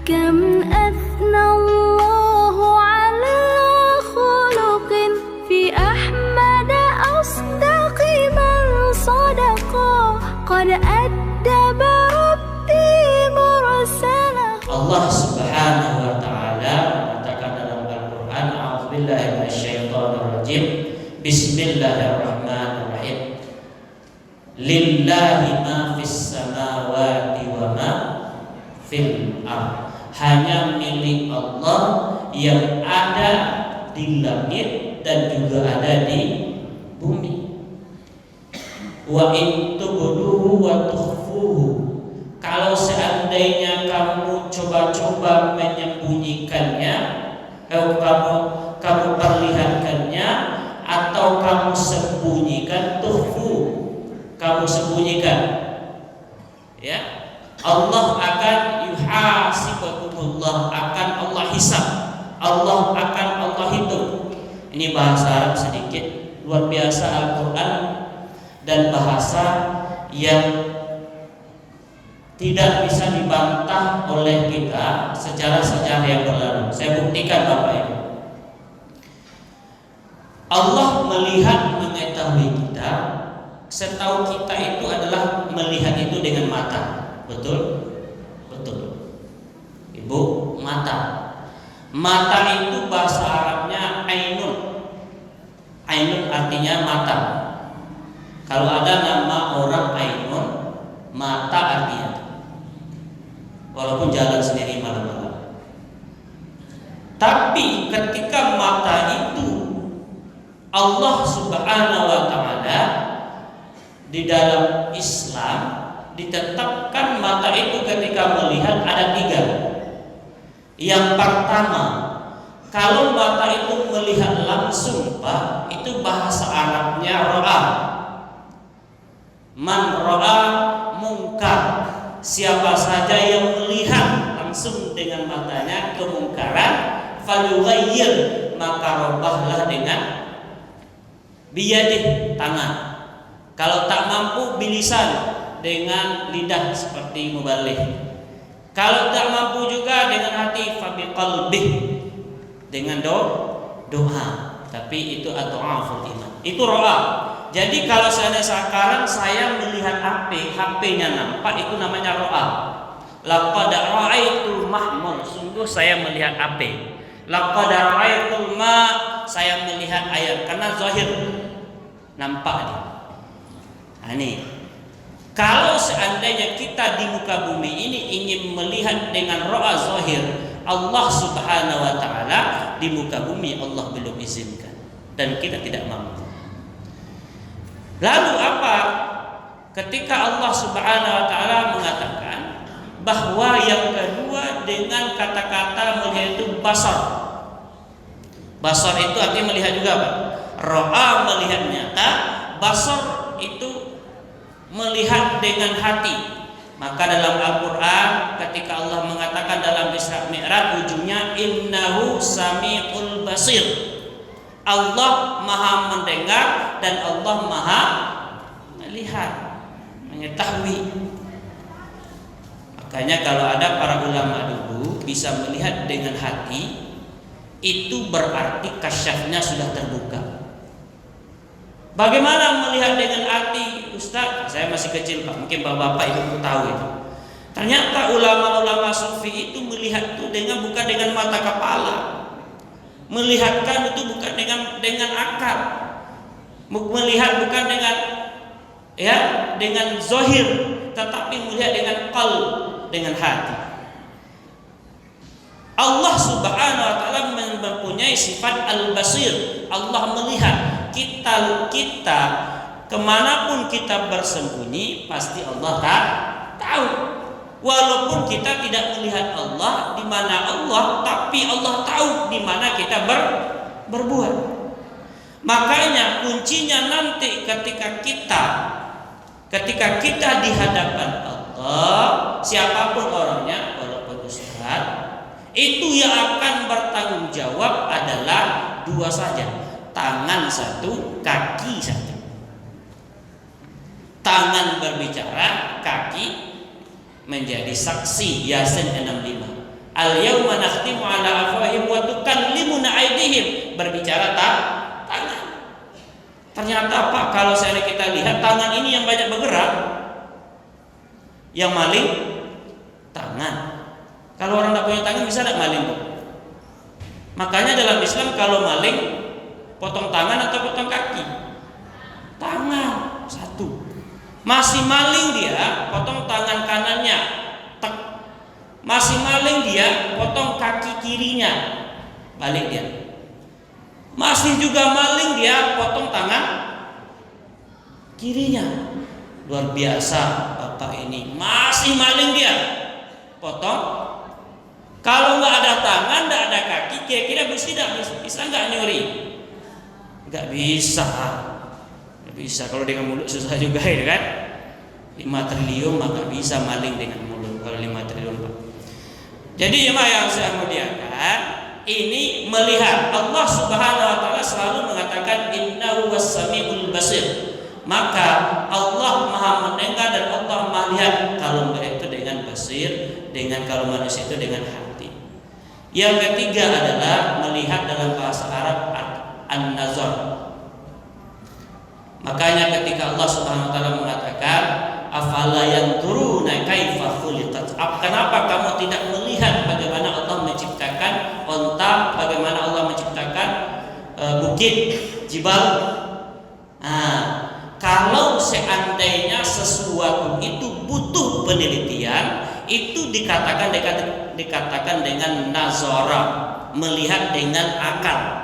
كم أثنى الله على خلق في أحمد أصدق من صدقا قد أدب ربي مرسلا. Allah Subhanahu wa taala mengatakan dalam Al-Qur'an, a'udzubillahi minasyaitonirrajim, bismillahirrahmanirrahim, lillahi ma fis samawati wa ma fil ardh. Hanya milik Allah yang ada di langit dan juga ada di bumi. Wa in tubduhu wa tukhfuhu, kalau seandainya kamu coba-coba menyembunyikannya, kamu perlihatkannya atau kamu sembunyikan, tukhfu, kamu sembunyikan, ya, Allah akan yuhasibukumullah, akan Allah hisab, Allah akan Allah hitung. Ini bahasa Arab sedikit, luar biasa Al-Quran, dan bahasa yang tidak bisa dibantah oleh kita secara sejarah yang berlalu. Saya buktikan Bapak Ibu. Allah melihat, mengetahui kita. Setahu kita itu adalah melihat itu dengan mata. Betul? Betul. Ibu, mata. Mata itu bahasa Arabnya ainun. Ainun artinya mata. Kalau ada nama orang ainun, mata artinya. Walaupun jalan sendiri malam-malam. Tapi ketika mata itu Allah Subhanahu wa taala di dalam Islam ditetapkan mata itu ketika melihat ada 3. Yang pertama, kalau mata itu melihat langsung, Pak, itu bahasa Arabnya ra'a. Man ra'a munkar, siapa saja yang melihat langsung dengan matanya kemungkaran, falyughayyir, maka robahlah dengan biyadih, tangan. Kalau tak mampu, bilisan, dengan lidah seperti mubalik. Kalau tak mampu juga dengan hati, fabiqalbih, dengan doa. Tapi itu ad-du'aful iman. Itu ro'a. Jadi kalau sekarang saya melihat HP-nya nampak, itu namanya ro'a. Laqad ra'aitul mahmur, sungguh saya melihat HP. Laqad ra'aitul ma, saya melihat air, karena zahir nampak dia. Nah, ini kalau seandainya kita di muka bumi ini ingin melihat dengan ro'a zahir Allah Subhanahu wa taala, di muka bumi Allah belum izinkan dan kita tidak mampu. Lalu apa? Ketika Allah Subhanahu wa taala mengatakan bahwa yang kedua dengan kata-kata melihat itu basar. Basar itu artinya melihat juga, Pak. Ro'a melihat nyata, basar itu melihat dengan hati. Maka dalam Al-Quran ketika Allah mengatakan dalam Isra Mi'raj, ujungnya innahu sami'ul basir, Allah maha mendengar dan Allah maha melihat, mengetahui. Makanya kalau ada para ulama dulu bisa melihat dengan hati, itu berarti kasyafnya sudah terbuka. Bagaimana melihat dengan hati, Ustaz? Saya masih kecil, Pak. Mungkin bapak-bapak ibu tahu itu. Ternyata ulama-ulama sufi itu melihat itu bukan dengan mata kepala. Melihatkan itu bukan dengan akal. Melihat bukan dengan zahir, tetapi melihat dengan qalb, dengan hati. Allah Subhanahu wa taala mempunyai sifat al-basir. Allah melihat. Kita kemanapun kita bersembunyi pasti Allah tahu. Walaupun kita tidak melihat Allah di mana Allah, tapi Allah tahu di mana kita berbuat. Makanya kuncinya nanti ketika kita di hadapan Allah, siapapun orangnya, walaupun ustaz, itu yang akan bertanggung jawab adalah 2 saja. Tangan 1, kaki 1. Tangan berbicara, kaki menjadi saksi. Yasin 65. Al-yauma nakhtimu ala afwahihim wa tukallimuna aydihim, berbicara tangan. Ternyata Pak, kalau saya kita lihat tangan ini yang banyak bergerak, yang maling tangan. Kalau orang tidak punya tangan bisa tidak maling, Pak? Makanya dalam Islam kalau maling potong tangan atau potong kaki? Tangan satu. Masih maling dia, potong tangan kanannya, tek. Masih maling dia, potong kaki kirinya, balik dia. Masih juga maling dia, potong tangan kirinya. Luar biasa Bapak ini, masih maling dia, potong. Kalau nggak ada tangan, nggak ada kaki, kira-kira bisa nggak nyuri? Nggak bisa. Bisa, kalau dengan mulut susah juga ya kan. 5 triliun maka bisa maling dengan mulut. Kalau 5 triliun Pak. Jadi jemaah yang saya muliakan, ini melihat Allah Subhanahu wa taala selalu mengatakan innahu was-sami'ul basir. Maka Allah Maha mendengar dan Allah Maha lihat. Kalau enggak itu dengan basir, dengan kalau manusia itu dengan hati. Yang ketiga adalah melihat dalam bahasa Arab an-nazar. Makanya ketika Allah Subhanahu wa taala mengatakan afala yanzuruna kaifa khuliqat, kenapa kamu tidak melihat bagaimana Allah menciptakan onta, bagaimana Allah menciptakan bukit, jibal. Kalau seandainya sesuatu itu butuh penelitian, itu dikatakan dengan nazara, melihat dengan akal.